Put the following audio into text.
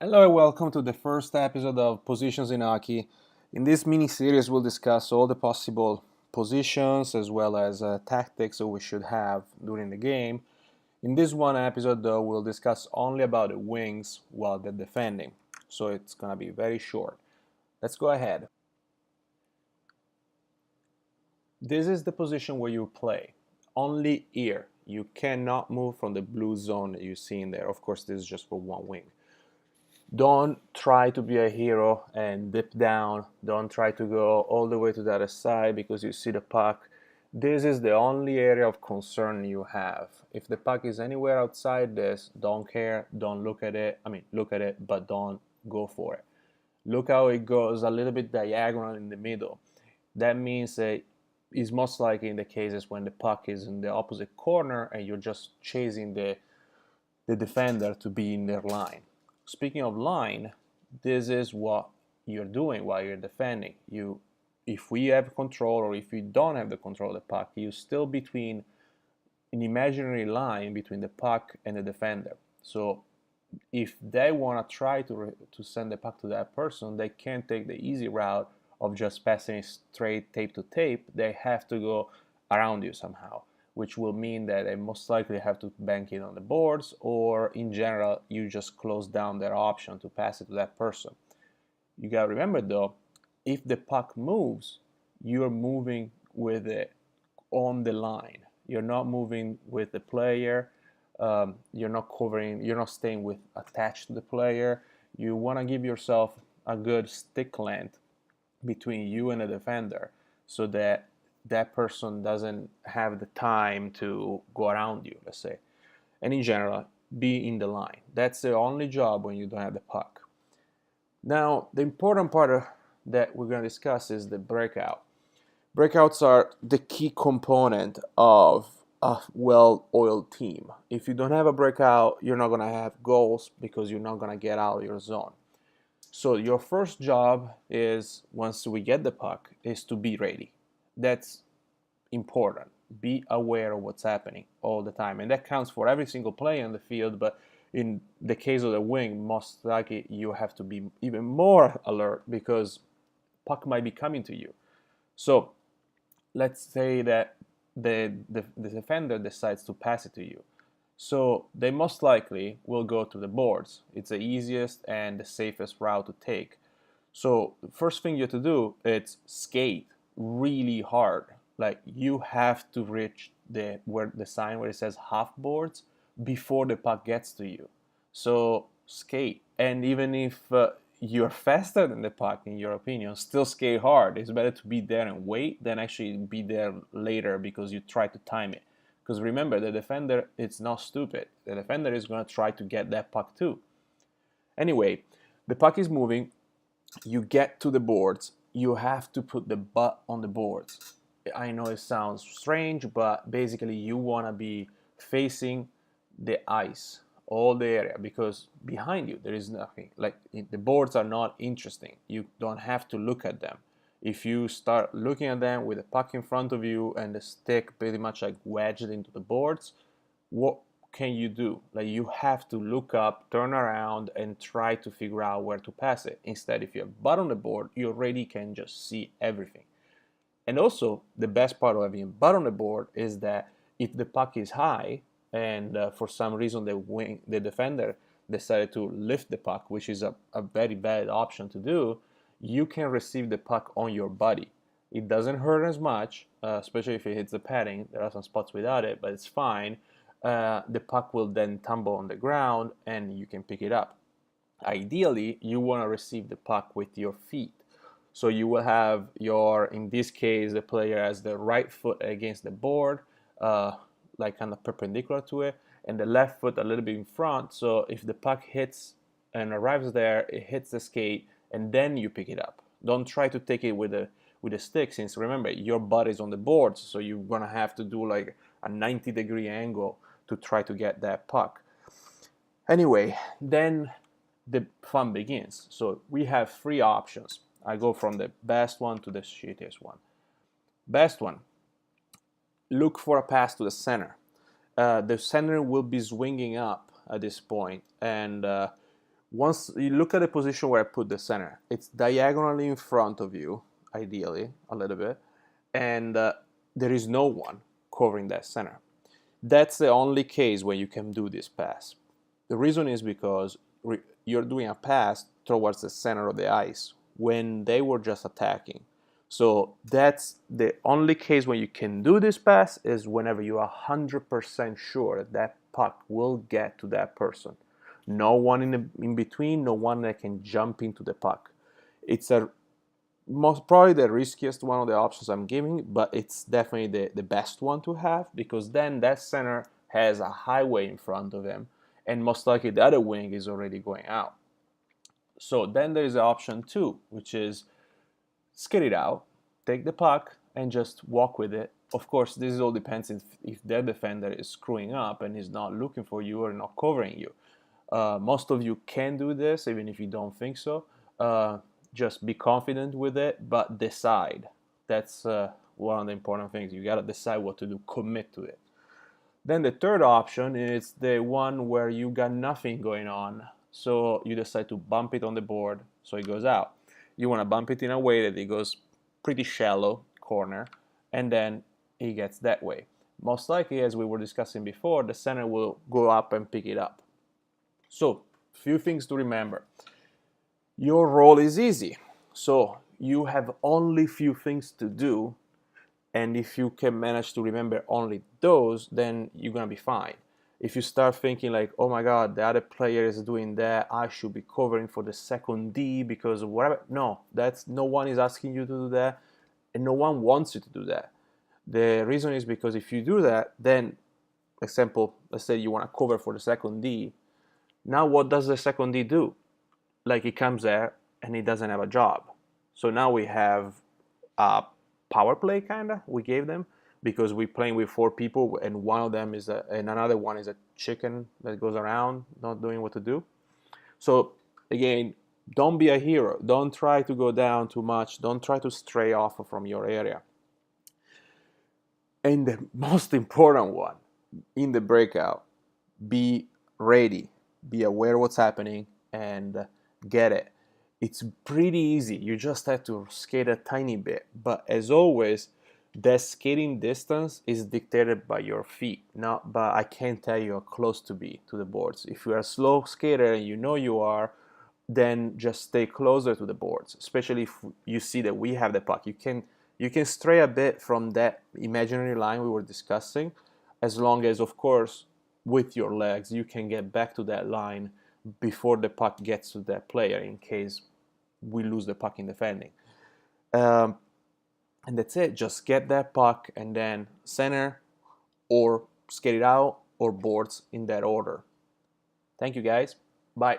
Hello and welcome to the first episode of Positions in Hockey. In this mini series, we'll discuss all the possible positions as well as tactics that we should have during the game. In this one episode, though, we'll discuss only about the wings while they're defending, so it's gonna be very short. Let's go ahead. This is the position where you play. Only here. You cannot move from the blue zone that you see in there. Of course, this is just for one wing. Don't try to be a hero and dip down. Don't try to go all the way to the other side because you see the puck. This is the only area of concern you have. If the puck is anywhere outside this, don't care, don't look at it. Look at it, but don't go for it. Look how it goes a little bit diagonal in the middle. That means that is most likely in the cases when the puck is in the opposite corner and you're just chasing the defender to be in their line. Speaking of line, this is what you're doing while you're defending. If we have control or if you don't have the control of the puck, you're still between an imaginary line between the puck and the defender. So if they want to try to send the puck to that person, they can't take the easy route of just passing straight tape to tape. They have to go around you somehow, which will mean that they most likely have to bank it on the boards, or in general, you just close down their option to pass it to that person. You gotta remember though, if the puck moves, you're moving with it on the line. You're not moving with the player. You're not covering. You're not staying with attached to the player. You want to give yourself a good stick length between you and the defender, so that that person doesn't have the time to go around you, let's say. And in general, be in the line. That's the only job when you don't have the puck. Now, the important part that we're going to discuss is the breakout. Breakouts are the key component of a well-oiled team. If you don't have a breakout, you're not going to have goals because you're not going to get out of your zone. So your first job is, once we get the puck, is to be ready. That's important. Be aware of what's happening all the time. And that counts for every single player on the field, but in the case of the wing, most likely you have to be even more alert because puck might be coming to you. So let's say that the defender decides to pass it to you. So they most likely will go to the boards. It's the easiest and the safest route to take. So the first thing you have to do is skate really hard. Like you have to reach the sign where it says half boards before the puck gets to you. So skate, and even if you're faster than the puck, in your opinion, still skate hard. It's better to be there and wait than actually be there later because you try to time it. Because remember, the defender, it's not stupid. The defender is going to try to get that puck too. Anyway, the puck is moving. You get to the boards. You have to put the butt on the boards. I know it sounds strange, but basically you want to be facing the ice, all the area, because behind you there is nothing. Like the boards are not interesting. You don't have to look at them. If you start looking at them with the puck in front of you and the stick pretty much like wedged into the boards, what can you do? Like you have to look up, turn around, and try to figure out where to pass it. Instead, if you have butt on the board, you already can just see everything. And also, the best part of having butt on the board is that if the puck is high and for some reason the defender decided to lift the puck, which is a very bad option to do, you can receive the puck on your body. It doesn't hurt as much, especially if it hits the padding. There are some spots without it, but it's fine. The puck will then tumble on the ground and you can pick it up. Ideally, you want to receive the puck with your feet. So you will have in this case, the player has the right foot against the board, like kind of perpendicular to it, and the left foot a little bit in front. So if the puck hits and arrives there, it hits the skate, and then you pick it up. Don't try to take it with a stick, since remember, your butt is on the board, so you're going to have to do like a 90-degree angle to try to get that puck. Anyway, then the fun begins. So we have three options. I go from the best one to the shittiest one. Best one, look for a pass to the center. The center will be swinging up at this point, and Once you look at the position where I put the center, it's diagonally in front of you, ideally, a little bit, and there is no one covering that center. That's the only case where you can do this pass. The reason is because you're doing a pass towards the center of the ice when they were just attacking. So that's the only case when you can do this pass, is whenever you are 100% sure that that puck will get to that person. No one in between, no one that can jump into the puck. It's a most probably the riskiest one of the options I'm giving, but it's definitely the best one to have, because then that center has a highway in front of him, and most likely the other wing is already going out. So then there is option 2, which is skate it out, take the puck, and just walk with it. Of course, this all depends if their defender is screwing up and is not looking for you or not covering you. Most of you can do this, even if you don't think so. Just be confident with it, but decide. That's one of the important things. You gotta decide what to do, commit to it. Then the third option is the one where you got nothing going on, so you decide to bump it on the board so it goes out. You want to bump it in a way that it goes pretty shallow corner, and then it gets that way. Most likely, as we were discussing before, the center will go up and pick it up. So, few things to remember. Your role is easy, so you have only few things to do, and if you can manage to remember only those, then you're gonna be fine. If you start thinking like, oh my god, the other player is doing that, I should be covering for the second D because of whatever. No, no one is asking you to do that, and no one wants you to do that. The reason is because if you do that, then, example, let's say you want to cover for the second D. Now what does the second D do? Like, it comes there and it doesn't have a job. So now we have a power play, kinda, we gave them, because we're playing with 4 people and one of them is and another one is a chicken that goes around not doing what to do. So again, don't be a hero. Don't try to go down too much. Don't try to stray off from your area. And the most important one, in the breakout, be ready, be aware what's happening, and get it. It's pretty easy. You just have to skate a tiny bit. But as always, that skating distance is dictated by your feet, not by, I can't tell you how close to be to the boards. If you are a slow skater and you know you are, then just stay closer to the boards, especially if you see that we have the puck. You can stray a bit from that imaginary line we were discussing, as long as, of course, with your legs, you can get back to that line before the puck gets to that player, in case we lose the puck in defending. And that's it. Just get that puck and then center or skate it out or boards, in that order. Thank you, guys. Bye.